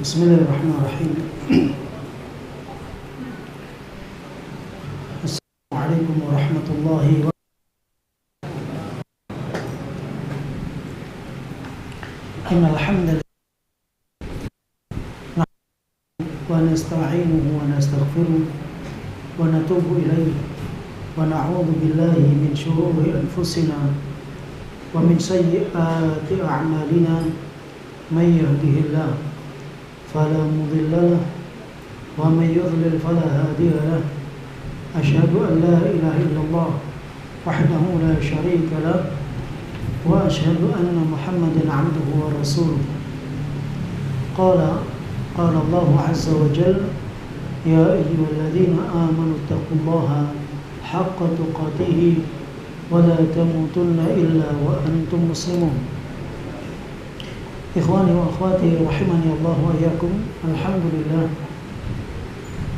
Bismillahirrahmanirrahim. Assalamualaikum warahmatullahi wabarakatuh. Innal hamdalillah wa nasta'inuhu wa nastaghfiruh wa natubu ilayhi wa na'udzu billahi min shururi anfusina wa min sayyiati a'malina may yahdihillahu فلا مضل له ومن يضلل فلا هادي له أشهد أن لا إله إلا الله وحده لا شريك له وأشهد أن محمدا عبده ورسوله قال الله عز وجل يا أيها الذين آمنوا اتقوا الله حق تقاته ولا تموتن إلا وأنتم مسلمون. Ikhwani wa akhwati rahimani Allah wa iyyakum. Alhamdulillah,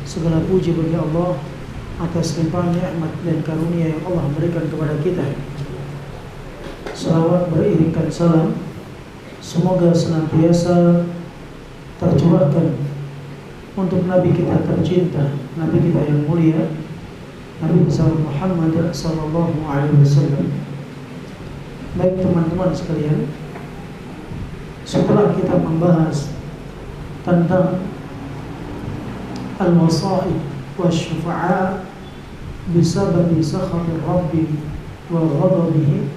segala puji bagi Allah atas limpahan nikmat dan karunia yang Allah berikan kepada kita. Salawat beriringkan salam semoga senantiasa tercurahkan untuk Nabi kita tercinta, Nabi kita yang mulia, Nabi besar Muhammad sallallahu alaihi wasallam. Baik teman-teman sekalian, setelah kita membahas tentang al-wasa'id wa syufa'a bisababi sakhatir rabbi wa ghadabihi,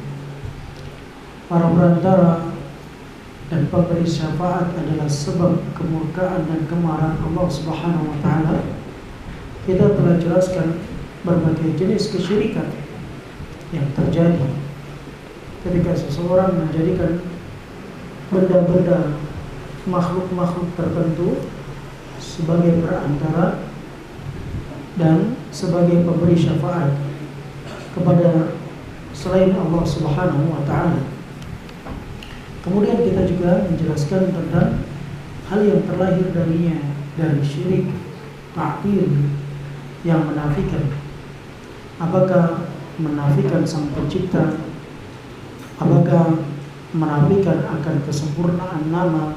para perantara dan pemberi syafaat adalah sebab kemurkaan dan kemarahan Allah Subhanahu wa taala, kita telah jelaskan berbagai jenis kesyirikan yang terjadi ketika seseorang menjadikan benda-benda, makhluk-makhluk tertentu sebagai perantara dan sebagai pemberi syafaat kepada selain Allah Subhanahu wa taala. Kemudian kita juga menjelaskan tentang hal yang terlahir darinya, dari syirik, ta'til, yang menafikan. Apakah menafikan sang pencipta? Apakah menafikan akan kesempurnaan nama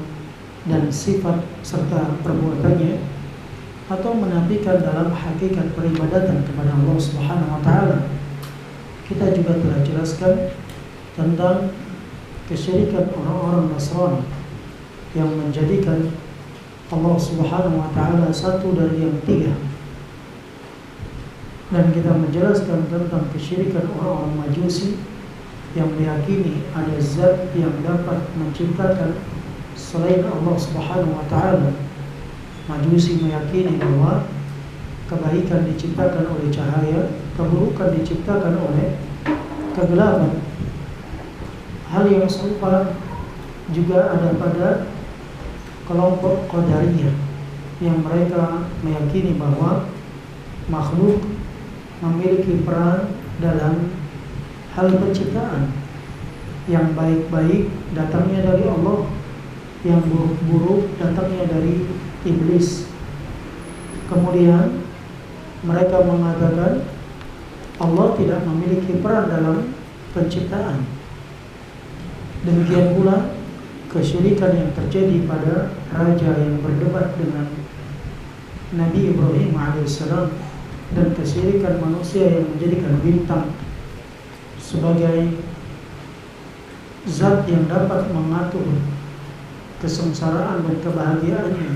dan sifat serta perbuatannya, atau menafikan dalam hakikat peribadatan kepada Allah Subhanahu wa taala? Kita juga telah jelaskan tentang kesyirikan orang-orang Nasrani yang menjadikan Allah Subhanahu wa taala satu dari yang tiga. Dan kita menjelaskan tentang kesyirikan orang-orang Majusi yang meyakini ada zat yang dapat menciptakan selain Allah Subhanahu wa taala. Majusi meyakini bahwa kebaikan diciptakan oleh cahaya, keburukan diciptakan oleh kegelapan. Hal yang serupa juga ada pada kelompok Qadariyah yang mereka meyakini bahwa makhluk memiliki peran dalam hal penciptaan. Yang baik-baik datangnya dari Allah, yang buruk-buruk datangnya dari iblis. Kemudian mereka mengatakan Allah tidak memiliki peran dalam penciptaan. Demikian pula kesyirikan yang terjadi pada raja yang berdebat dengan Nabi Ibrahim alaihissalam, dan kesyirikan manusia yang menjadikan bintang sebagai zat yang dapat mengatur kesengsaraan dan kebahagiaannya,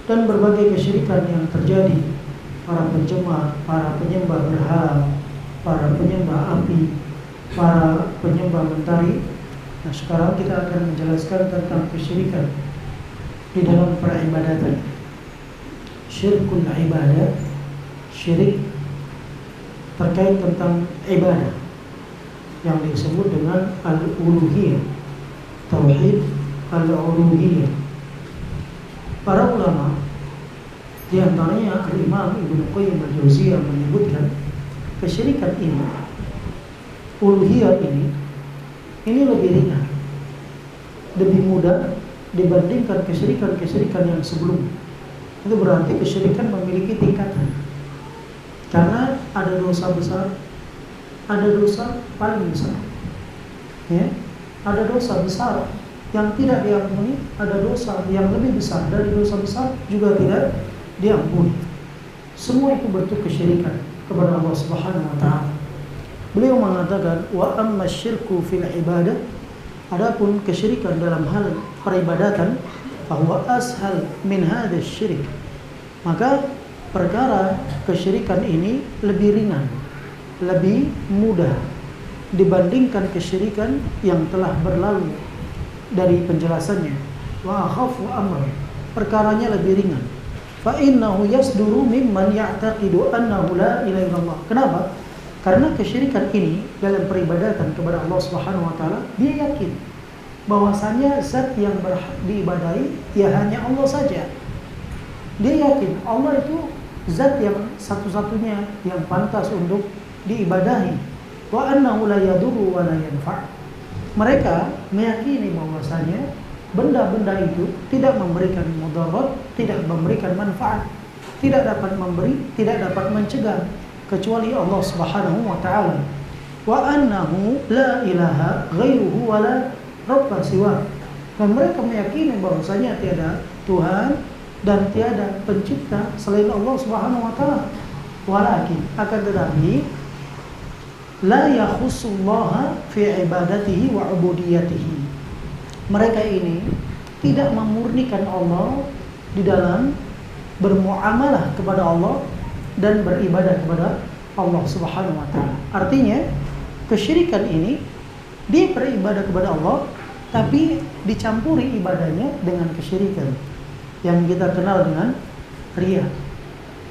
dan berbagai kesyirikan yang terjadi para penyembah berhala, para penyembah api, para penyembah mentari. Nah, sekarang kita akan menjelaskan tentang kesyirikan di dalam peribadatan. Syirkul ibadah, syirik terkait tentang ibadah yang disebut dengan al-uluhiyah, tauhid al-uluhiyah. Para ulama, di antaranya Imam Ibnu Qayyim al-Jauziyah, menyebutkan kesyirikan ini, uluhiyah ini lebih ringan, lebih mudah dibandingkan kesyirikan-kesyirikan yang sebelumnya. Itu berarti kesyirikan memiliki tingkatan. Karena ada dosa besar, ada dosa paling besar, ya, ada dosa besar yang tidak diampuni, ada dosa yang lebih besar dari dosa besar juga tidak diampuni. Semua itu bentuk kesyirikan kepada Allah Subhanahu wa taala. Beliau mengatakan wa amma syirku fil ibadah, adapun kesyirikan dalam hal peribadatan, bahwa ashal min hadzal syirik, maka perkara kesyirikan ini lebih ringan, lebih mudah dibandingkan kesyirikan yang telah berlalu dari penjelasannya. Wa akhafu amr, perkaranya lebih ringan. Fa innahu yasduru mimman ya'taqidu annahu la ilaha illallah. Kenapa? Karena kesyirikan ini dalam peribadatan kepada Allah Subhanahu wa taala, dia yakin bahwasanya zat yang berhak diibadahi ya hanya Allah saja. Dia yakin Allah itu zat yang satu-satunya yang pantas untuk diibadahi. Wa annahu la yadurru wa la yanfa'. Mereka meyakini bahwasanya benda-benda itu tidak memberikan mudarat, tidak memberikan manfaat, tidak dapat memberi, tidak dapat mencegah kecuali Allah Subhanahu wa taala. Wa annahu la ilaha ghairuhu wa la rabba siwa. Dan mereka meyakini bahwasanya tiada Tuhan dan tiada pencipta selain Allah Subhanahu wa taala. Walakin akan tetapi la yakhussullaha fi ibadatihi wa ubudiyatihi. Mereka ini tidak memurnikan Allah di dalam bermuamalah kepada Allah dan beribadah kepada Allah Subhanahu wa taala. Artinya, kesyirikan ini dia beribadah kepada Allah tapi dicampuri ibadahnya dengan kesyirikan yang kita kenal dengan riya.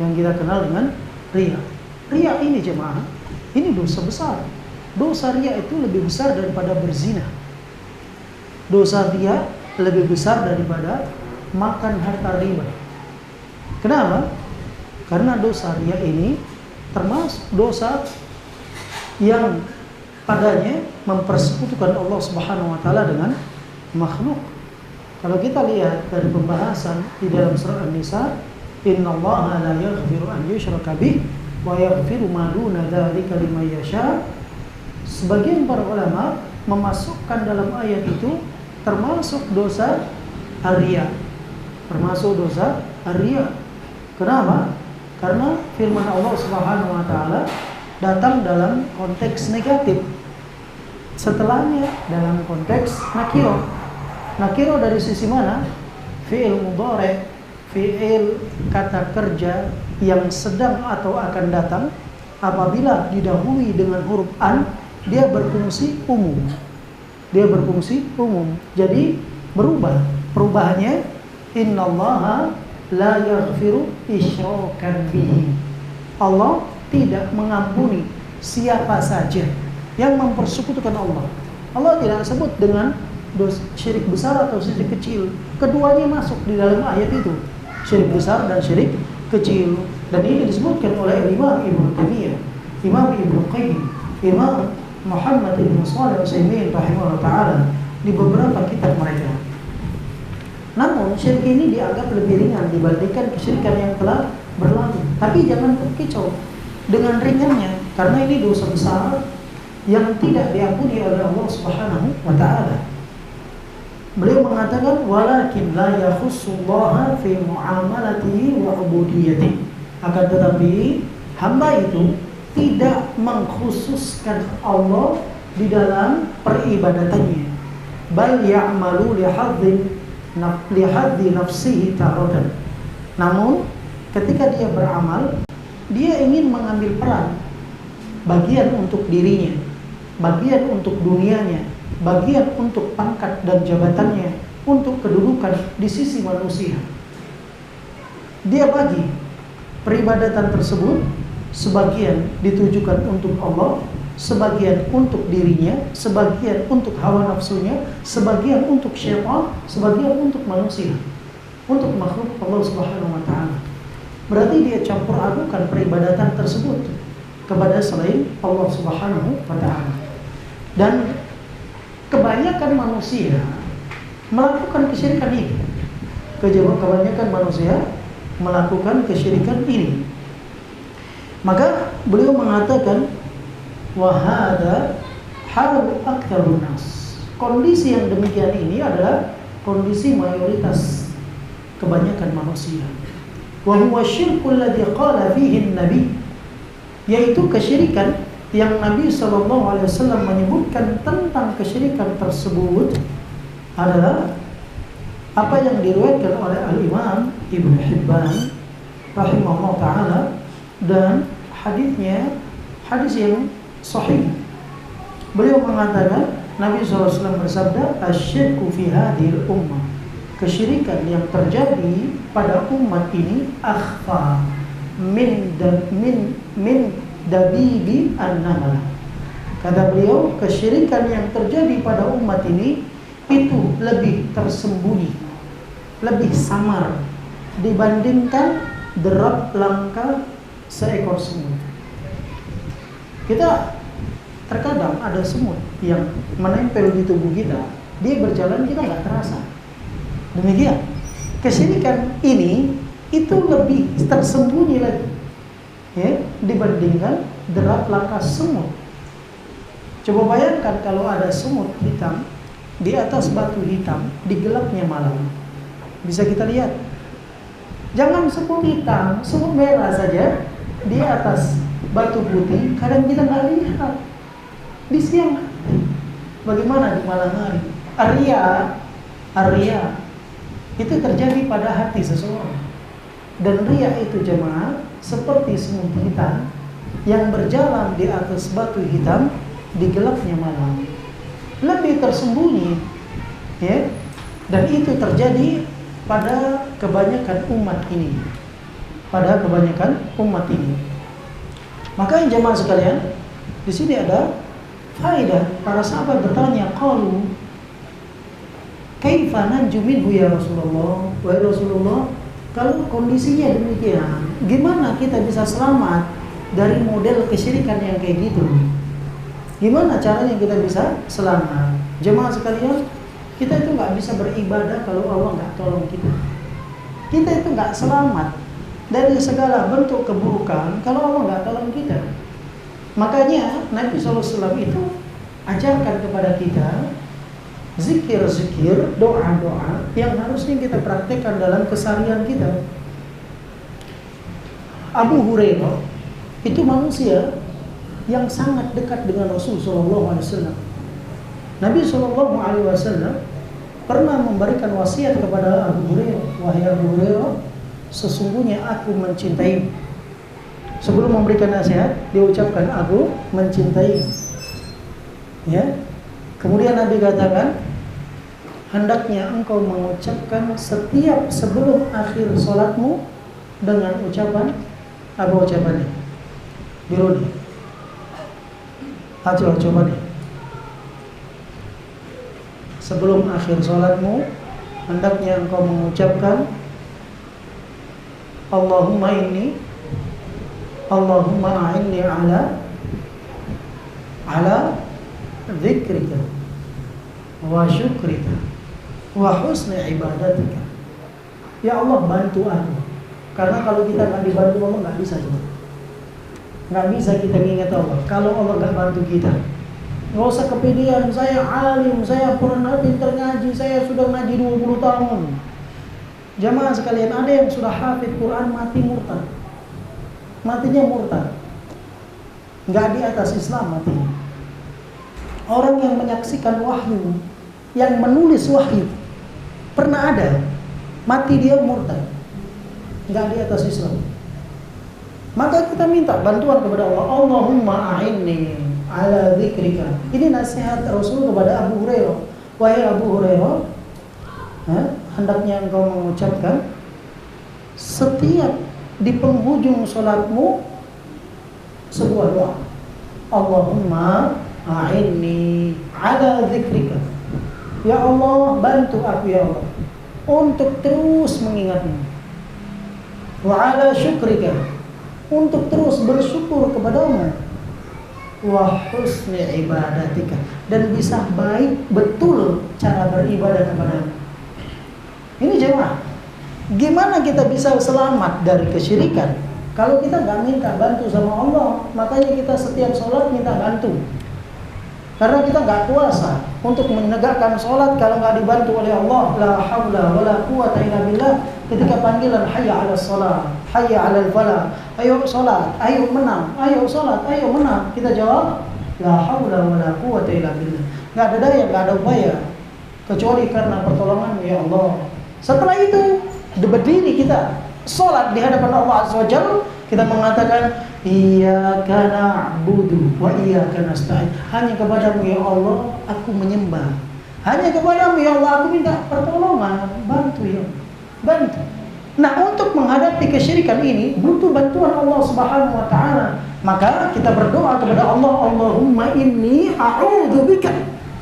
Yang kita kenal dengan riya. Riya ini jemaah, ini dosa besar. Dosa riya itu lebih besar daripada berzina. Dosa riya lebih besar daripada makan harta riba. Kenapa? Karena dosa riya ini termasuk dosa yang padanya mempersekutukan Allah Subhanahu wa taala dengan makhluk. Kalau kita lihat dari pembahasan di dalam surah An-Nisa, innallaha la yaghfiru an yushraka bih wa yaghfiru ma duna dzalika liman yasha. Sebagian para ulama memasukkan dalam ayat itu termasuk dosa riya. Termasuk dosa riya. Kenapa? Karena firman Allah Subhanahu wa taala datang dalam konteks negatif. Setelahnya dalam konteks nakiro. Nakiro dari sisi mana? Fi'il mudhari', fi'il kata kerja yang sedang atau akan datang, apabila didahului dengan huruf an, dia berfungsi umum. Dia berfungsi umum. Jadi berubah. Perubahannya innallaha la yaghfiru isyrakan bihi. Allah tidak mengampuni siapa saja yang mempersekutukan Allah. Allah tidak sebut dengan dosa syirik besar atau syirik kecil. Keduanya masuk di dalam ayat itu. Syirik besar dan syirik kecil. Dan ini disebutkan oleh Imam Ibnu Taimiyah, Imam Ibnu Qayyim, Imam Muhammad ibn Shalih Al-Utsaimin rahimahullah ta'ala di beberapa kitab mereka. Namun syirik ini dianggap lebih ringan dibandingkan kesyirikan yang telah berlalu. Tapi jangan terkecoh dengan ringannya, karena ini dosa besar yang tidak diampuni oleh Allah Subhanahu wa taala. Beliau mengatakan walakin la yakhussullaha fi muamalatihi wa ubudiyatihi. Akan tetapi hamba itu tidak mengkhususkan Allah di dalam peribadatannya. Bal ya'malu lihadzi nafsihi taratan. Namun ketika dia beramal, dia ingin mengambil peran, bagian untuk dirinya, bagian untuk dunianya, bagian untuk pangkat dan jabatannya, untuk kedudukan di sisi manusia. Dia bagi peribadatan tersebut, sebagian ditujukan untuk Allah, sebagian untuk dirinya, sebagian untuk hawa nafsunya, sebagian untuk syaitan, sebagian untuk manusia, untuk makhluk Allah Subhanahu wa taala. Berarti dia campur adukan peribadatan tersebut kepada selain Allah Subhanahu wa taala. Dan kebanyakan manusia melakukan kesyirikan ini. Kebanyakan manusia melakukan kesyirikan ini. Maka beliau mengatakan wa hadza halu aktsarun nas. kondisi yang demikian ini adalah kondisi mayoritas kebanyakan manusia. Wa huwa syirkul ladzi qala fihi an-nabi, yaitu kesyirikan yang Nabi SAW menyebutkan tentang kesyirikan tersebut adalah apa yang diriwayatkan oleh Al-Imam Ibnu Hibban rahimahullah ta'ala, dan hadisnya hadis yang sahih. Beliau mengatakan, Nabi SAW bersabda, asyirku fi hadhil ummah, kesyirikan yang terjadi pada umat ini akhfa min dabibi an-namal. Kata beliau, kesyirikan yang terjadi pada umat ini itu lebih tersembunyi, lebih samar dibandingkan derap langkah seekor semut. Kita terkadang ada semut yang menempel di tubuh kita, dia berjalan kita nggak terasa. Demikian, kesyirikan ini itu lebih tersembunyi lagi, ya, dibandingkan derap langkah semut. Coba bayangkan kalau ada semut hitam di atas batu hitam di gelapnya malam, bisa kita lihat. Jangan semut hitam, semut merah saja di atas batu putih, kadang kita nggak lihat. Di siang hari, bagaimana di malam hari? Arya itu terjadi pada hati seseorang. Dan riya itu jemaah seperti semut hitam yang berjalan di atas batu hitam di gelapnya malam, lebih tersembunyi, ya. Dan itu terjadi pada kebanyakan umat ini, Maka jemaah sekalian, di sini ada faedah. Para sahabat bertanya, qalu kaifa nanju minhu ya Rasulullah? Wahai Rasulullah, kalau kondisinya demikian, gimana kita bisa selamat dari model kesyirikan yang kayak gitu? Gimana caranya kita bisa selamat? Jemaah sekalian, kita itu nggak bisa beribadah kalau Allah nggak tolong kita. Kita itu nggak selamat dari segala bentuk keburukan kalau Allah nggak tolong kita. Makanya Nabi SAW itu ajarkan kepada kita zikir-zikir, doa-doa yang harusnya kita praktekkan dalam keseharian kita. Abu Hurairah itu manusia yang sangat dekat dengan Rasulullah SAW. Nabi SAW pernah memberikan wasiat kepada Abu Hurairah, wahai Abu Hurairah, sesungguhnya aku mencintaimu. Sebelum memberikan nasihat, dia ucapkan aku mencintai. Ya. Kemudian Nabi katakan, hendaknya engkau mengucapkan setiap sebelum akhir sholatmu dengan ucapan apa ucapannya? Biruni. Coba nih. Sebelum akhir sholatmu, hendaknya engkau mengucapkan Allahumma a'inni ala dzikrika wa syukrika wa husni ibadatika. Ya Allah, bantu aku. Karena kalau kita nggak dibantu Allah, nggak bisa coba. Nggak bisa kita mengingat Allah kalau Allah nggak bantu kita. Nggak usah kepedean, saya alim, saya pernah pintar ngaji, saya sudah ngaji 20 tahun. Jamaah sekalian, ada yang sudah hafid Quran mati murtad. Matinya murtad, nggak di atas Islam matinya. Orang yang menyaksikan wahyu, yang menulis wahyu, pernah ada, mati dia murtad, nggak di atas Islam. Maka kita minta bantuan kepada Allah. Allahumma a'inni ala dzikrika. Ini nasihat Rasul kepada Abu Hurairah. Wahai Abu Hurairah, hendaknya engkau mengucapkan setiap di penghujung sholatmu sebuah doa. Allahumma a'inni ala dzikrika. Ya Allah, bantu aku ya Allah untuk terus mengingatmu. Wa ala syukrika, untuk terus bersyukur kepadamu. Wa husni ibadatika, dan bisa baik betul cara beribadah kepadamu. Ini jemaah, gimana kita bisa selamat dari kesyirikan kalau kita nggak minta bantu sama Allah? Makanya kita setiap sholat minta bantu. Karena kita nggak kuasa untuk menegakkan sholat kalau nggak dibantu oleh Allah. La haula wala quwata illa billah. Ketika panggilan hayya 'alas shalah, hayya 'alal falah, ayo sholat, ayo menang, ayo sholat, ayo menang, kita jawab la haula wala quwata illa billah. Nggak ada daya, nggak ada upaya kecuali karena pertolongan ya Allah. Setelah itu berdiri kita sholat di hadapan Allah Azza wa Jalla, kita mengatakan iyyaka na'budu wa iyyaka nasta'in. Hanya kepadamu ya Allah aku menyembah. Hanya kepadamu ya Allah aku minta pertolongan, bantu ya Allah. Bantu. Nah, untuk menghadapi kesyirikan ini butuh bantuan Allah Subhanahu wa taala. Maka kita berdoa kepada Allah, Allahumma inni a'udzubika.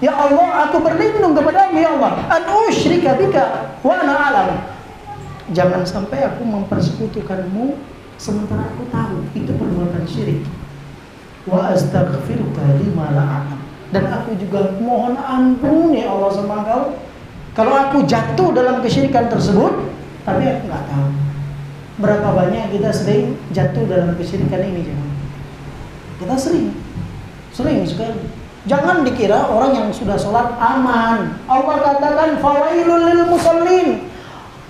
Ya Allah, aku berlindung kepadamu ya Allah, an usyrika bika wa ana a'lam. Jangan sampai aku mempersekutukanmu sementara aku tahu itu perbuatan syirik. Wa astaghfiruka lima la a'lam. Dan aku juga mohon ampun ya Allah sama Engkau kalau aku jatuh dalam kesyirikan tersebut, tapi aku nggak tahu. Berapa banyak kita sering jatuh dalam kesyirikan ini, jangan. Kita sering sekali. Jangan dikira orang yang sudah sholat aman. Allah katakan fawailul lil musallin.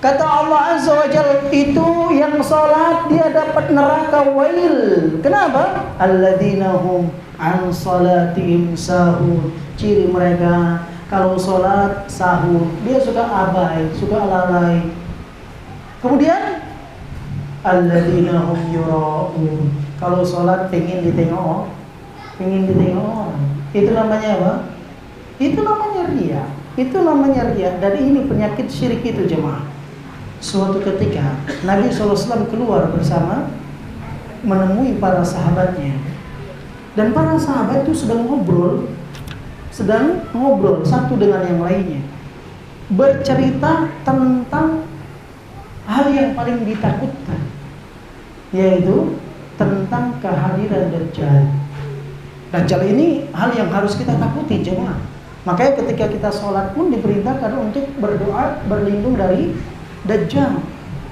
Kata Allah Azza wa Jalla, itu yang sholat dia dapat neraka wail. Kenapa? Alladzina hum an salatihim sahun. Ciri mereka kalau sholat sahur, dia suka abai, suka lalai. Kemudian alladzina hum yura'un. Kalau sholat pengen ditengok orang. Itu namanya apa? Itu namanya riya. Dan ini penyakit syirik itu jemaah. Suatu ketika Nabi SAW keluar bersama menemui para sahabatnya. Dan para sahabat itu sedang ngobrol satu dengan yang lainnya, bercerita tentang hal yang paling ditakutkan, yaitu tentang kehadiran Dajjal. Dajjal ini hal yang harus kita takuti jemaah. Makanya ketika kita sholat pun diperintahkan untuk berdoa berlindung dari Dajjal.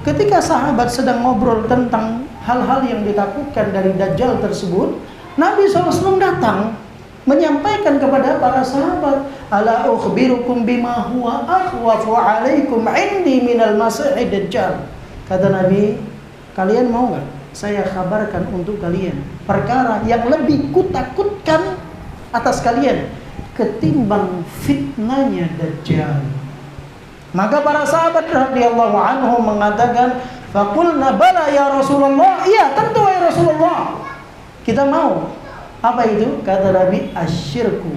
Ketika sahabat sedang ngobrol tentang hal-hal yang ditakutkan dari Dajjal tersebut, Nabi SAW datang menyampaikan kepada para sahabat, ala ukhbirukum bima huwa akhwafu alaikum indi minal masihid dajjal. Kata Nabi, kalian mau gak saya kabarkan untuk kalian perkara yang lebih kutakutkan atas kalian ketimbang fitnahnya Dajjal. Maka para sahabat radhiyallahu anhum mengatakan, faqulna bala ya Rasulullah. Iya, tentu ya Rasulullah, kita mau. Apa itu? Kata Nabi, asyirku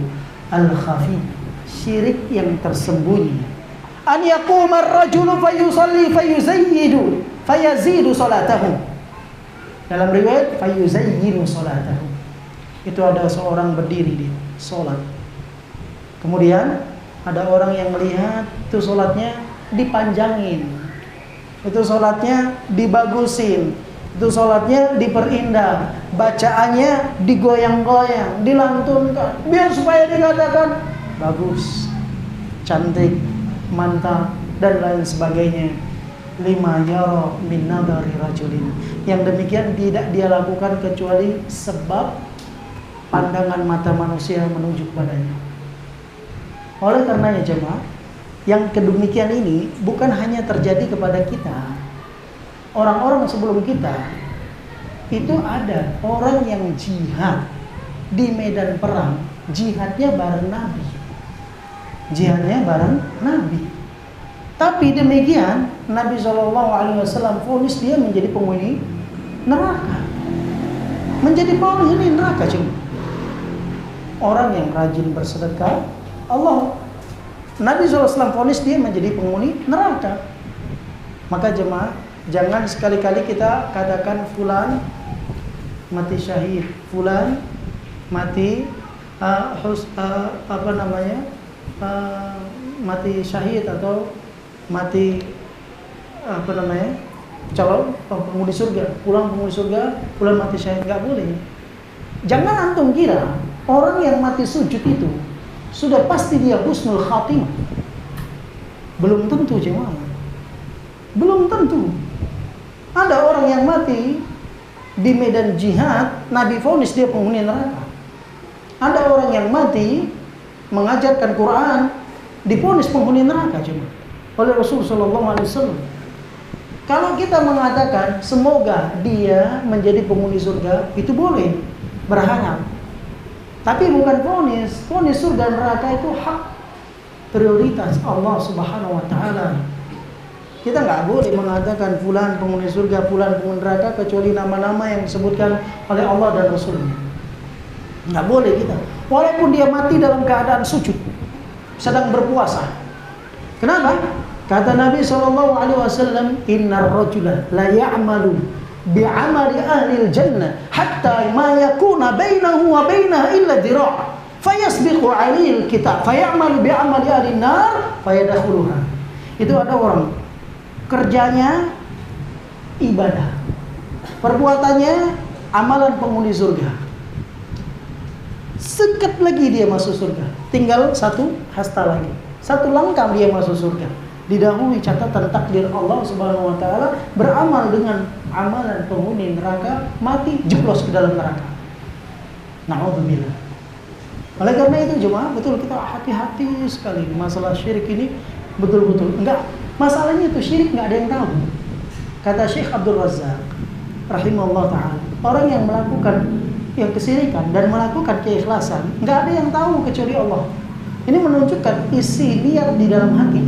al-khafi, syirik yang tersembunyi. An yaquma ar-rajulu fayusalli fayazidu salatahu. Dalam riwayat fayuzayyinu salatahu. Itu ada seorang berdiri di salat. Kemudian ada orang yang melihat itu salatnya dipanjangin. Itu salatnya dibagusin. Itu sholatnya diperindah, bacaannya digoyang-goyang, dilantunkan, biar supaya dikatakan bagus, cantik, mantap, dan lain sebagainya. Lima yara min nadari rajulin. Yang demikian tidak dia lakukan kecuali sebab pandangan mata manusia menuju kepadanya. Oleh karenanya jemaah, yang kedemikian ini bukan hanya terjadi kepada kita. Orang-orang sebelum kita itu ada orang yang jihad di medan perang, jihadnya bareng Nabi. Tapi demikian Nabi SAW vonis dia menjadi penghuni neraka. Menjadi penghuni neraka cuma orang yang rajin bersedekah, Nabi SAW vonis dia menjadi penghuni neraka. Maka jemaah, jangan sekali-kali kita katakan fulan mati syahid, fulan mati mati syahid atau mati calon penghuni surga, fulan penghuni surga, fulan mati syahid. Nggak boleh. Jangan antum kira orang yang mati sujud itu sudah pasti dia husnul khatimah. Belum tentu jemaah. Belum tentu. Ada orang yang mati di medan jihad, Nabi vonis dia penghuni neraka. Ada orang yang mati mengajarkan Quran divonis penghuni neraka cuma oleh Rasulullah SAW. Kalau kita mengatakan semoga dia menjadi penghuni surga, itu boleh berharap. Tapi bukan vonis. Vonis surga neraka itu hak prioritas Allah Subhanahu wa taala. Kita nggak boleh mengatakan fulan penghuni surga, fulan penghuni neraka kecuali nama-nama yang disebutkan oleh Allah dan Rasulnya. Nggak boleh kita. Walaupun dia mati dalam keadaan sujud, sedang berpuasa. Kenapa? Kata Nabi SAW, Innar rajula la ya'malu bi'amali ahlil jannah hatta ma yakuna bainahu wa bainaha illa dhira' fayasbiqu alihil kitab fayamalu bi'amali ahlin nar fayadkhuluha. Itu ada orang kerjanya ibadah, perbuatannya amalan penghuni surga. Sekat lagi dia masuk surga, tinggal satu hasta lagi, satu langkah dia masuk surga. Didahului catatan takdir Allah Subhanahu wa taala, beramal dengan amalan penghuni neraka, mati jeblos ke dalam neraka. Na'udzubillah. Oleh karena itu jemaah, betul kita hati-hati sekali masalah syirik ini, betul-betul. Enggak, masalahnya itu syirik enggak ada yang tahu. Kata Syekh Abdul Razak rahimahullah taala, orang yang melakukan yang kesyirikan dan melakukan keikhlasan, enggak ada yang tahu kecuali Allah. Ini menunjukkan isi niat di dalam hati.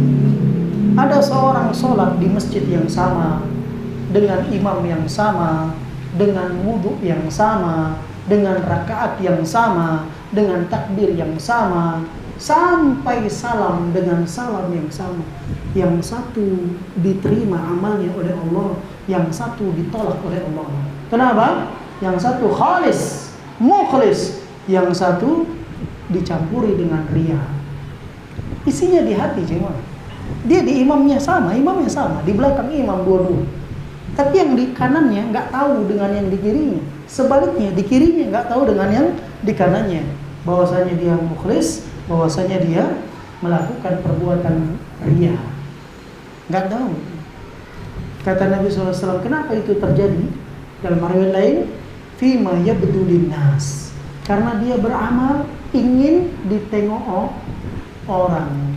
Ada seorang sholat di masjid yang sama, dengan imam yang sama, dengan wudhu yang sama, dengan rakaat yang sama, dengan takbir yang sama, sampai salam dengan salam yang sama. Yang satu diterima amalnya oleh Allah, yang satu ditolak oleh Allah. Kenapa? Yang satu khalis, mukhlis, yang satu dicampuri dengan riya. Isinya di hati cuma. Dia di imamnya sama, di belakang imam dua-dua. Tapi yang di kanannya nggak tahu dengan yang di kirinya. Sebaliknya, di kirinya nggak tahu dengan yang di kanannya. Bahwasanya dia mukhlis, bahwasanya dia melakukan perbuatan riya. Nggak tahu. Kata Nabi SAW, kenapa itu terjadi? Dalam riwayat lain, fima yabdu linnas. Karena dia beramal ingin ditengok orang.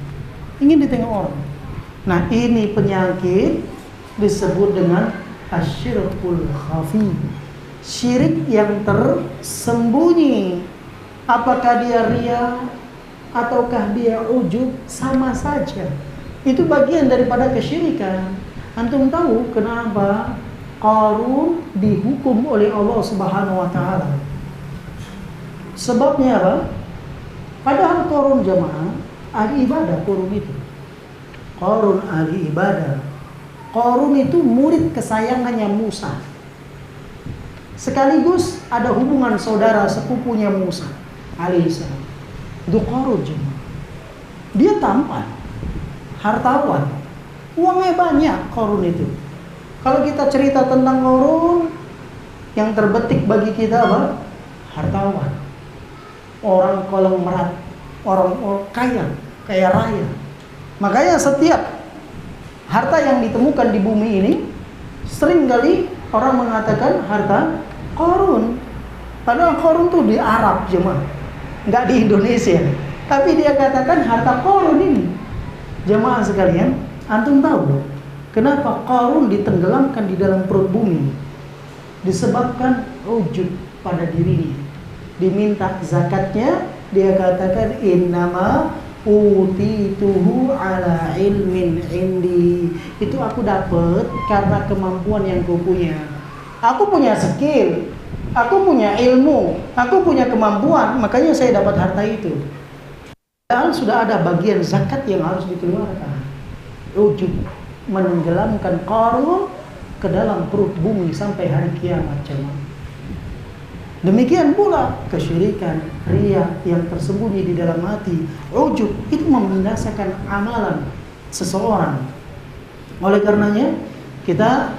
Ingin ditengok orang. Nah, ini penyakit disebut dengan asyirkul khafi. Syirik yang tersembunyi. Apakah dia riya ataukah dia ujub, sama saja. Itu bagian daripada kesyirikan. Antum tahu kenapa Qarun dihukum oleh Allah Subhanahu wa taala? Sebabnya apa? Padahal Qarun jemaah ahli ibadah. Qarun itu Qarun ahli ibadah. Qarun itu murid kesayangannya Musa. Sekaligus ada hubungan saudara sepupunya Musa alaihissalam. Itu Qarun jemaah. Dia tampan, hartawan, uangnya banyak Qarun itu. Kalau kita cerita tentang Qarun, yang terbetik bagi kita apa? Hartawan, orang konglomerat, orang kaya raya. Makanya setiap harta yang ditemukan di bumi ini, seringkali orang mengatakan harta Qarun. Padahal Qarun tuh di Arab jemaah, nggak di Indonesia. Tapi dia katakan harta Qarun ini. Jemaah sekalian, antum tahu kenapa Qarun ditenggelamkan di dalam perut bumi? Disebabkan ujub pada dirinya. Diminta zakatnya, dia katakan innama utituhu ala ilmin indi. Itu aku dapat karena kemampuan yang ku punya. Aku punya skill, aku punya ilmu, aku punya kemampuan, makanya saya dapat harta itu. Dan sudah ada bagian zakat yang harus dikeluarkan. Ujub menenggelamkan Qarun ke dalam perut bumi sampai hari kiamat. Demikian pula kesyirikan, riya yang tersembunyi di dalam hati, ujub, itu membinasakan amalan seseorang. Oleh karenanya kita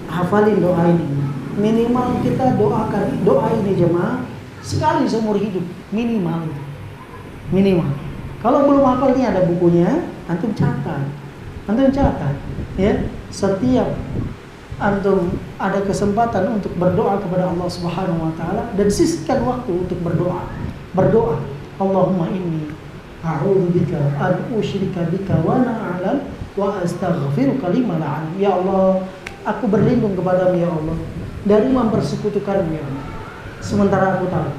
hafalin doa ini. Minimal kita doakan doa ini jemaah sekali seumur hidup, minimal. Kalau belum hafal, ini ada bukunya, antum catat. Ya, setiap antum ada kesempatan untuk berdoa kepada Allah Subhanahu wa taala dan sisihkan waktu untuk berdoa. berdoa, Allahumma inni a'udzubika an usyrika bika wa ana a'lam wa astaghfiruka lima la a'lam. Ya Allah, aku berlindung kepadamu ya Allah dari mempersekutukanmu ya Allah, sementara aku tahu.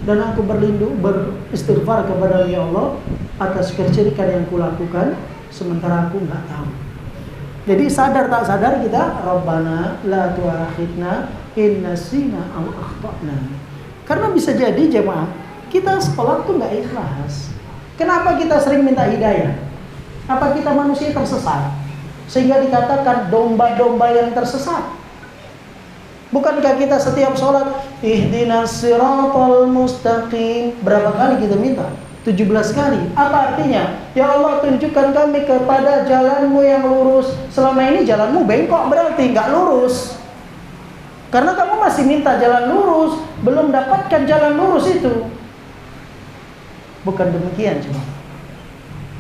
Dan aku beristighfar kepadamu ya Allah atas kesyirikan yang kulakukan sementara aku enggak tahu. Jadi sadar tak sadar kita, Rabbana la tu'akhidna in nasina aw akhtana. Karena bisa jadi jemaah, kita sekolah tuh enggak ikhlas. Kenapa kita sering minta hidayah? Apa kita manusia tersesat? Sehingga dikatakan domba-domba yang tersesat. Bukankah kita setiap sholat ihdinas siratal mustaqim, berapa kali kita minta? 17 kali. Apa artinya? Ya Allah, tunjukkan kami kepada jalanmu yang lurus. Selama ini jalanmu bengkok, berarti nggak lurus. Karena kamu masih minta jalan lurus, belum dapatkan jalan lurus itu. Bukan demikian cuma.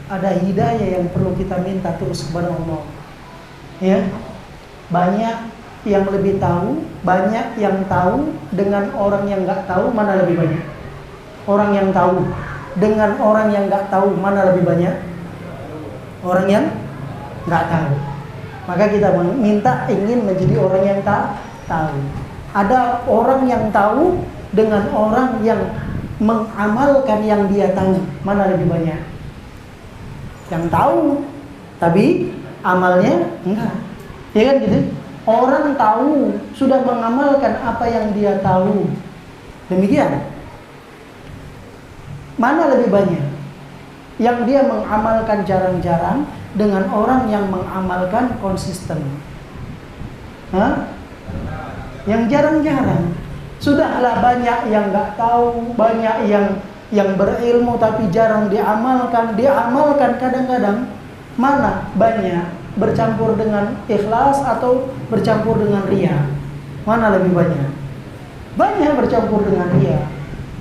Ada hidayah yang perlu kita minta terus kepada Allah. Ya, banyak yang lebih tahu, banyak yang tahu dengan orang yang nggak tahu, mana lebih banyak? Orang yang tahu dengan orang yang nggak tahu, mana lebih banyak? Orang yang nggak tahu. Maka kita minta ingin menjadi orang yang tahu. Ada orang yang tahu dengan orang yang mengamalkan yang dia tahu, mana lebih banyak? Yang tahu, tapi amalnya enggak. Ya kan gitu? Orang tahu, sudah mengamalkan apa yang dia tahu. Demikian. Mana lebih banyak? Yang dia mengamalkan jarang-jarang dengan orang yang mengamalkan konsisten. Hah? Yang jarang-jarang. Sudahlah banyak yang nggak tahu, banyak yang berilmu tapi jarang diamalkan. Diamalkan kadang-kadang. Mana banyak bercampur dengan ikhlas atau bercampur dengan riya? Mana lebih banyak? Banyak bercampur dengan riya.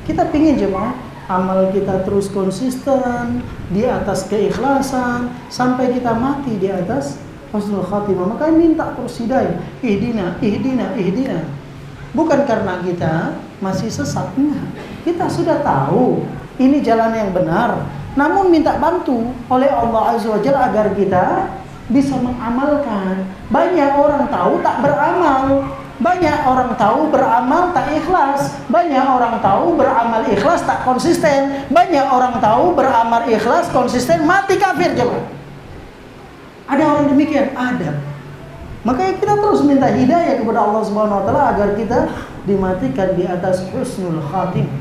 Kita pingin jemaah amal kita terus konsisten di atas keikhlasan sampai kita mati di atas husnul khatimah. Maka minta terus hidayah, ihdina. Bukan karena kita masih sesat, enggak. Kita sudah tahu ini jalan yang benar, namun minta bantu oleh Allah Azza wa Jalla agar kita bisa mengamalkan. Banyak orang tahu tak beramal. Banyak orang tahu beramal tak ikhlas. Banyak orang tahu beramal ikhlas tak konsisten. Banyak orang tahu beramal ikhlas konsisten mati kafir coba. Ada orang demikian? Ada. Makanya kita terus minta hidayah kepada Allah Subhanahu wa taala agar kita dimatikan di atas husnul khatimah.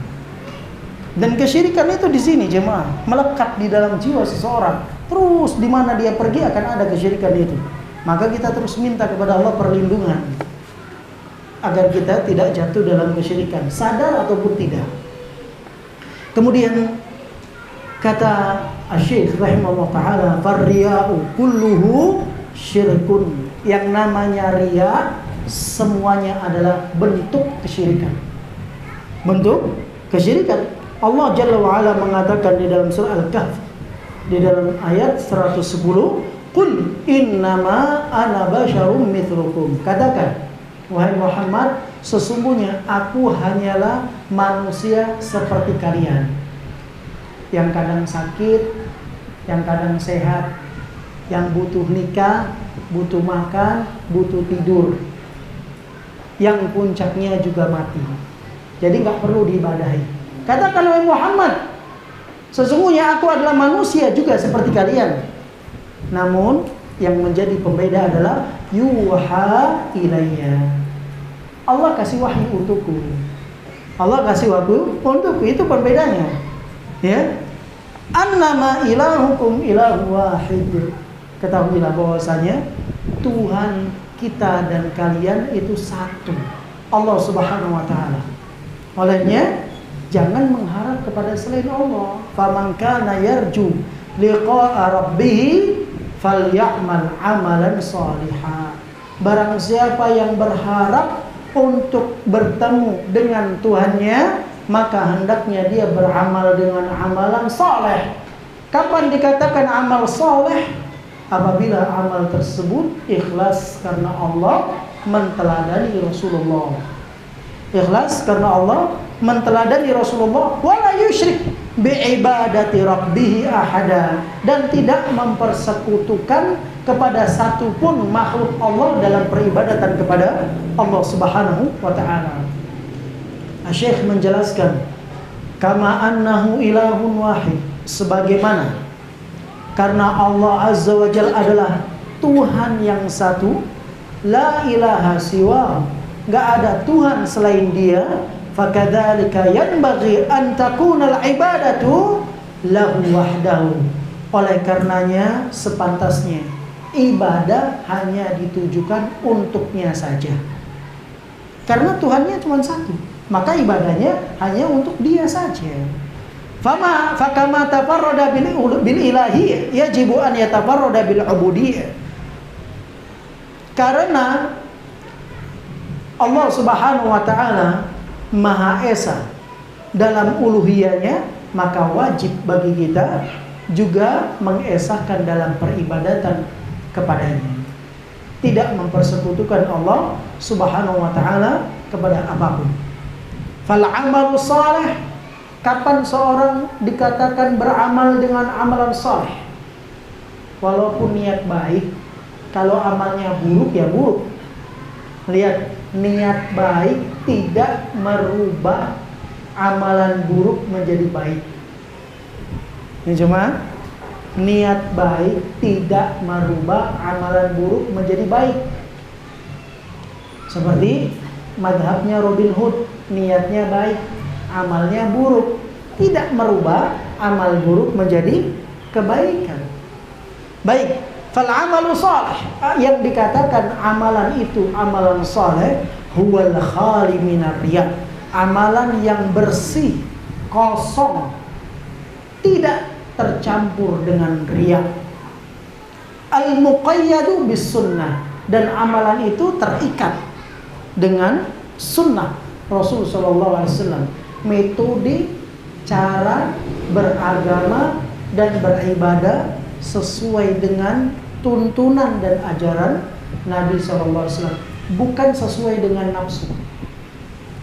Dan kesyirikan itu di sini jemaah, melekat di dalam jiwa seseorang. Terus di mana dia pergi akan ada kesyirikan itu. Maka kita terus minta kepada Allah perlindungan agar kita tidak jatuh dalam kesyirikan, sadar ataupun tidak. Kemudian kata Asy-Syaikh rahimahullah taala, "Farriya'u kulluhu syirkun." Yang namanya riya semuanya adalah bentuk kesyirikan. Bentuk kesyirikan. Allah Jalla wa Ala mengatakan di dalam surah Al-Kahf di dalam ayat 110, "Qul innama ana basyarum mithlukum." Katakan, wahai Muhammad, sesungguhnya aku hanyalah manusia seperti kalian. Yang kadang sakit, yang kadang sehat, yang butuh nikah, butuh makan, butuh tidur, yang puncaknya juga mati. Jadi nggak perlu diibadahi. Katakan wahai Muhammad, sesungguhnya aku adalah manusia juga seperti kalian. Namun yang menjadi pembeda adalah yuha ilayya. Allah kasih wahyu untukku. Allah kasih wahyu untukku, itu pembedanya. Ya. Annama ilahukum ilahu wahid. Ketahuilah bahwasanya Tuhan kita dan kalian itu satu, Allah Subhanahu wa taala. Olehnya jangan mengharap kepada selain Allah. Faman kana yarju liqa'a rabbih falyamal amalan shalihan. Barang siapa yang berharap untuk bertemu dengan Tuhannya, maka hendaknya dia beramal dengan amalan saleh. Kapan dikatakan amal saleh? Apabila amal tersebut ikhlas karena Allah, menteladani Rasulullah. Ikhlas karena Allah menteladani Rasulullah, wala yusyrik bi'ibadati rabbih ahada, dan tidak mempersekutukan kepada satupun makhluk Allah dalam peribadatan kepada Allah Subhanahu wa taala. Syekh menjelaskan, kama annahu ilahun wahid, sebagaimana karena Allah Azza wa Jalla adalah Tuhan yang satu, la ilaha siwa, enggak ada Tuhan selain Dia, fakadzalika yanbaghi an takuna al-ibadatu lahu wahdahu. Oleh karenanya sepantasnya ibadah hanya ditujukan untuknya saja. Karena Tuhannya cuma satu, maka ibadahnya hanya untuk Dia saja. Fakama tafarrada bil ilahi yajibu an yatafarrada bil ubudiyyah. Karena Allah Subhanahu wa taala Maha Esa dalam uluhiyahnya, maka wajib bagi kita juga mengesahkan dalam peribadatan kepadanya. Tidak mempersekutukan Allah Subhanahu wa taala kepada apapun. Fal amalu salih, kapan seorang dikatakan beramal dengan amalan saleh? Walaupun niat baik, kalau amalnya buruk ya buruk. Lihat, niat baik tidak merubah amalan buruk menjadi baik. Ini cuma niat baik tidak merubah amalan buruk menjadi baik. Seperti madhabnya Robin Hood, niatnya baik, amalnya buruk, tidak merubah amal buruk menjadi kebaikan. Baik, fal amalu salih, yang dikatakan amalan itu amalan saleh, huwal khali minar riya, amalan yang bersih, kosong, tidak tercampur dengan riya. Al muqayyadu bis sunnah, dan amalan itu terikat dengan sunnah Rasul sallallahu alaihi wasallam, metode cara beragama dan beribadah sesuai dengan tuntunan dan ajaran Nabi sallallahu alaihi wasallam, bukan sesuai dengan nafsu,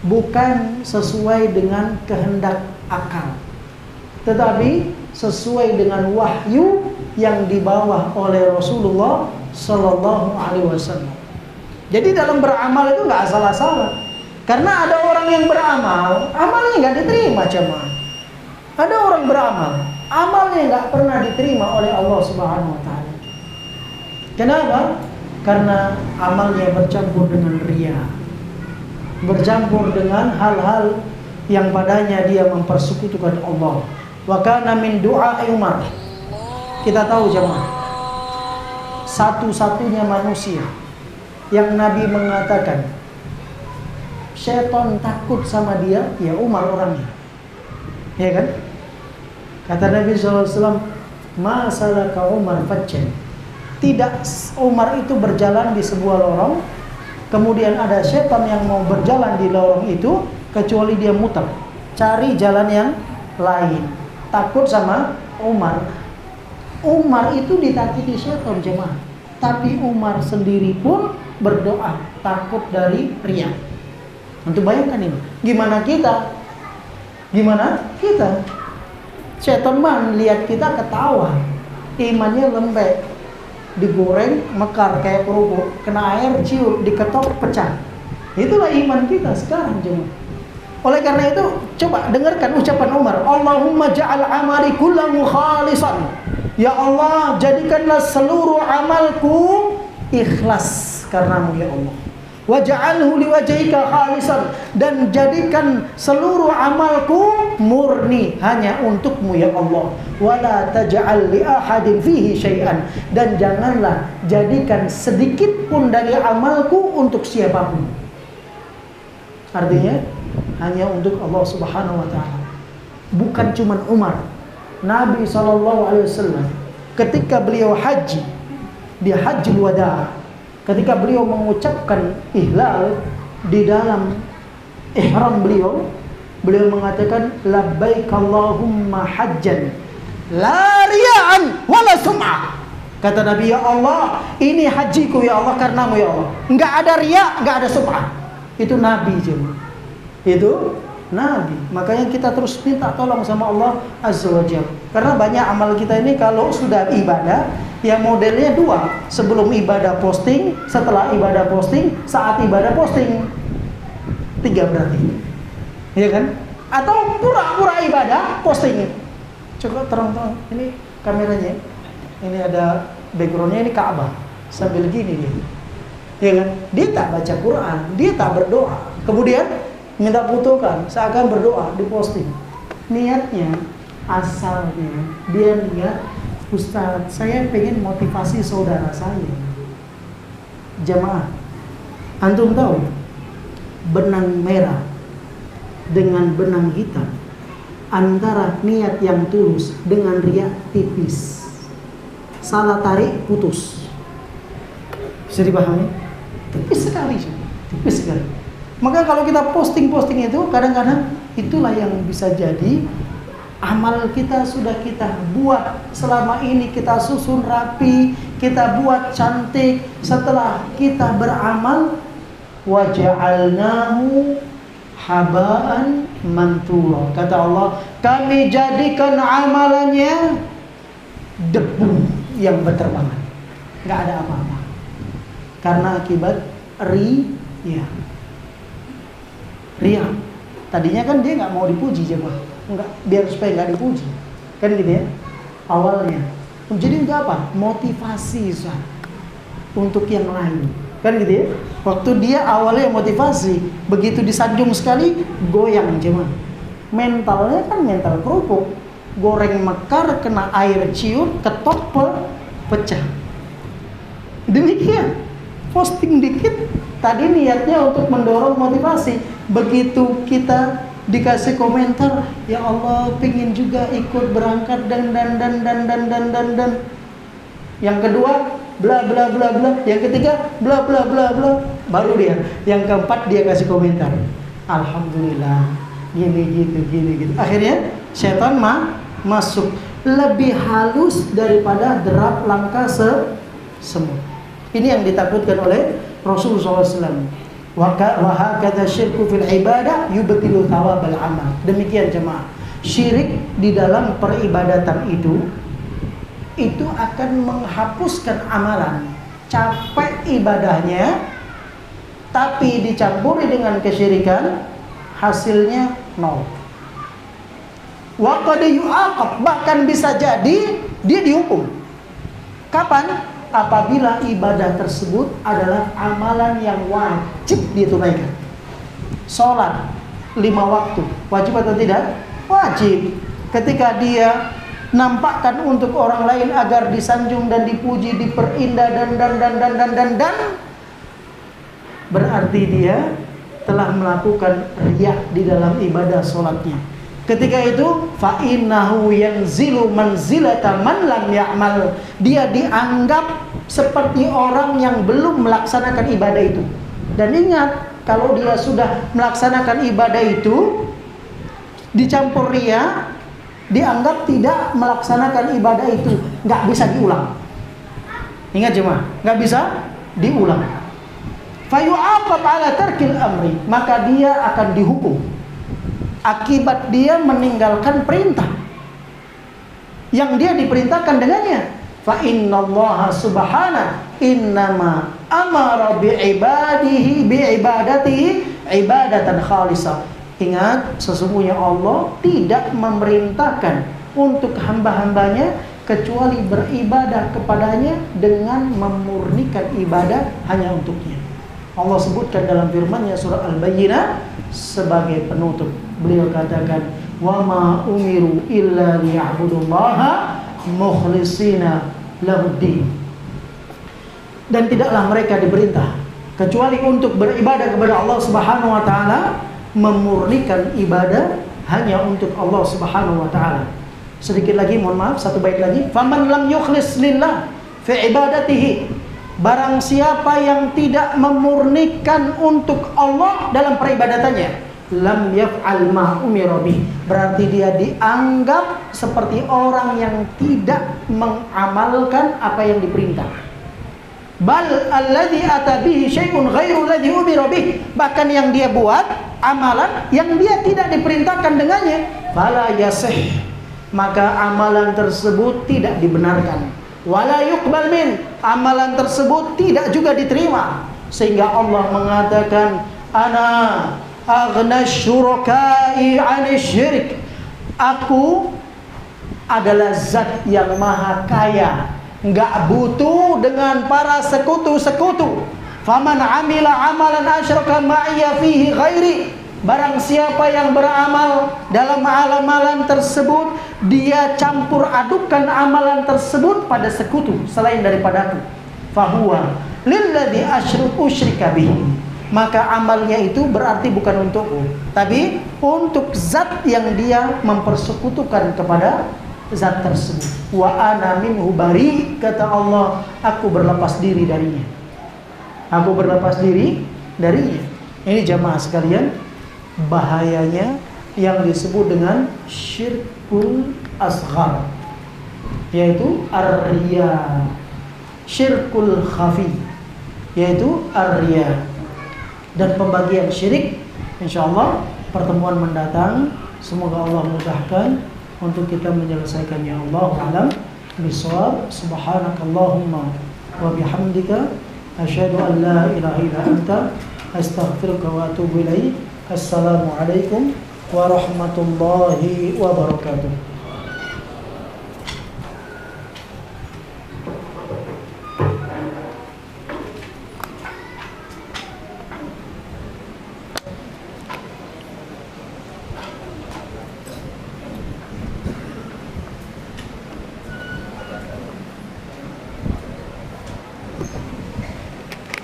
bukan sesuai dengan kehendak akal, tetapi sesuai dengan wahyu yang dibawa oleh Rasulullah sallallahu alaihi wasallam. Jadi dalam beramal itu nggak asal-asalan. Karena ada orang yang beramal, amalnya nggak diterima jemaah. Ada orang beramal, amalnya nggak pernah diterima oleh Allah Subhanahu Wa Taala. Kenapa? Karena amalnya bercampur dengan riya, bercampur dengan hal-hal yang padanya dia mempersekutukan Allah. Wa kana min du'a Umar. Kita tahu jemaah, satu-satunya manusia yang Nabi mengatakan syaitan takut sama dia, ya Umar orangnya. Ya kan? Kata Nabi SAW, ma salaka Umar fajjan. Tidak Umar itu berjalan di sebuah lorong, kemudian ada syaitan yang mau berjalan di lorong itu, kecuali dia muter, cari jalan yang lain. Takut sama Umar. Umar itu ditakuti syaitan jemaah, tapi Umar sendiri pun berdoa takut dari riya. Untuk bayangkan ini, gimana kita? Gimana kita? Syaitan man lihat kita ketawa, imannya lembek, digoreng mekar kayak kerupuk, kena air ciut, diketok pecah. Itulah iman kita sekarang jemaah. Oleh karena itu, coba dengarkan ucapan Umar, Allahumma ja'al amali kullahu khalisan. Ya Allah, jadikanlah seluruh amalku ikhlas karenamu ya Allah. Waj'alhu liwajhika khalisan, dan jadikan seluruh amalku murni hanya untukmu ya Allah. Wala taj'al li ahadin fihi syai'an, dan janganlah jadikan sedikit pun dari amalku untuk siapapun. Artinya hanya untuk Allah Subhanahu wa taala. Bukan cuma Umar. Nabi SAW ketika beliau haji di Hajjul Wada', ketika beliau mengucapkan ihlal di dalam ihram beliau mengatakan labbaik Allahumma hajjan la riya'an wala sum'ah. Kata Nabi, ya Allah, ini hajiku ya Allah karenamu ya Allah. Enggak ada riya, enggak ada sum'ah. Itu Nabi jemaah. itu Nabi. Makanya kita terus minta tolong sama Allah Azza wa Jalla. Karena banyak amal kita ini kalau sudah ibadah, ya modelnya dua. Sebelum ibadah posting, setelah ibadah posting, saat ibadah posting. 3 berarti. Iya kan? Atau pura-pura ibadah posting. Coba terang-terang. Ini kameranya. Ini ada backgroundnya, ini Ka'bah. Sambil gini dia. Iya kan? Dia tak baca Quran, dia tak berdoa. Kemudian minta fotokan, seakan berdoa, diposting. Niatnya, asalnya dia niat, Ustaz, saya pengen motivasi saudara saya. Jamaah, antum tahu benang merah dengan benang hitam antara niat yang tulus dengan riak tipis. Salah tarik, putus. Bisa dipahami? Tipis sekali, tipis sekali. Maka kalau kita posting-posting itu, kadang-kadang itulah yang bisa jadi amal kita sudah kita buat selama ini, kita susun rapi, kita buat cantik. Setelah kita beramal, waja'alnahu haba'an manthura. Kata Allah, kami jadikan amalannya debu yang berterbangan. Nggak ada apa-apa. Karena akibat riya. Ria. Tadinya kan dia nggak mau dipuji jemaah, nggak, biar supaya nggak dipuji, kan gitu ya awalnya. Jadi untuk apa? Motivasi untuk yang lain, kan gitu ya. Waktu dia awalnya motivasi, begitu disanjung sekali goyang jemaah. Mentalnya kan mental kerupuk, goreng mekar kena air ciut, ketok pecah. Demikian. Posting dikit, tadi niatnya untuk mendorong motivasi. Begitu kita dikasih komentar, ya Allah, pingin juga ikut berangkat dan. Yang kedua, bla bla bla bla. Yang ketiga, bla bla bla bla. Baru dia. Yang keempat dia kasih komentar, alhamdulillah, gini gitu. Akhirnya setan masuk. Lebih halus daripada derap langka semut. Ini yang ditakutkan oleh Rasulullah SAW. Wa hakadha syirku fil ibadah yubtilu thawabal amal. Demikian jemaah. Syirik di dalam peribadatan itu akan menghapuskan amalan. Capek ibadahnya, tapi dicampuri dengan kesyirikan, hasilnya nol. Wa qad yu'aqab, bahkan bisa jadi dia dihukum. Kapan? Apabila ibadah tersebut adalah amalan yang wajib ditunaikan. Sholat 5 waktu, wajib atau tidak? Wajib. Ketika dia nampakkan untuk orang lain agar disanjung dan dipuji, diperindah dan berarti dia telah melakukan riya di dalam ibadah sholatnya. Ketika itu fa innahu yanzilu manzilata man lam ya'mal. Dia dianggap seperti orang yang belum melaksanakan ibadah itu. Dan ingat, kalau dia sudah melaksanakan ibadah itu dicampur riya, dianggap tidak melaksanakan ibadah itu, nggak bisa diulang. Ingat jemaah, nggak bisa diulang. Fayu'aqab ala tarkil amri, maka dia akan dihukum akibat dia meninggalkan perintah yang dia diperintahkan dengannya. Fa innallaha subhanahu innama amara bi'ibadihi bi'ibadatihi ibadatan khalisah. Ingat, sesungguhnya Allah tidak memerintahkan untuk hamba-hambanya kecuali beribadah kepadanya dengan memurnikan ibadah hanya untuknya. Allah sebutkan dalam firman-Nya surah Al-Bayyinah sebagai penutup. Beliau katakan, "Wa ma umiru illa liya'budullaha mukhlishina lahuddin." Dan tidaklah mereka diperintah kecuali untuk beribadah kepada Allah Subhanahu wa taala, memurnikan ibadah hanya untuk Allah Subhanahu wa taala. Sedikit lagi, mohon maaf, satu bait lagi. Faman lam yukhlis lillah fi ibadatihi. Barang siapa yang tidak memurnikan untuk Allah dalam peribadatannya, lam yaf'al ma umira bih. Berarti dia dianggap seperti orang yang tidak mengamalkan apa yang diperintah. Bal alladhi ata bihi syai'un ghairu alladhi umira bih. Bahkan yang dia buat amalan yang dia tidak diperintahkan dengannya, fala yasih, maka amalan tersebut tidak dibenarkan. Wala yuqbal min, amalan tersebut tidak juga diterima. Sehingga Allah mengatakan, ana aghna syurakai 'ani syirik, aku adalah zat yang maha kaya, enggak butuh dengan para sekutu-sekutu. Faman amila amalan asyraka ma'iya fihi ghairi, barang siapa yang beramal dalam amalan tersebut dia campur adukan amalan tersebut pada sekutu selain daripadaku, fahuwa lilladzi usyrika bihi, maka amalnya itu berarti bukan untukku, tapi untuk zat yang dia mempersekutukan kepada zat tersebut. Wa ana minhu bari, kata Allah, aku berlepas diri darinya. Aku berlepas diri darinya. Ini jamaah sekalian, bahayanya yang disebut dengan syirkul asghar, yaitu ar-riya. Syirkul khafi, yaitu ar-riya. Dan pembagian syirik, insyaallah pertemuan mendatang, semoga Allah mudahkan untuk kita menyelesaikannya. Allahu a'lam bishawab. Subhanakallahumma wa bihamdika asyhadu an la ilaha illa anta astaghfiruka wa atubu ilaik. Assalamualaikum warahmatullahi wabarakatuh.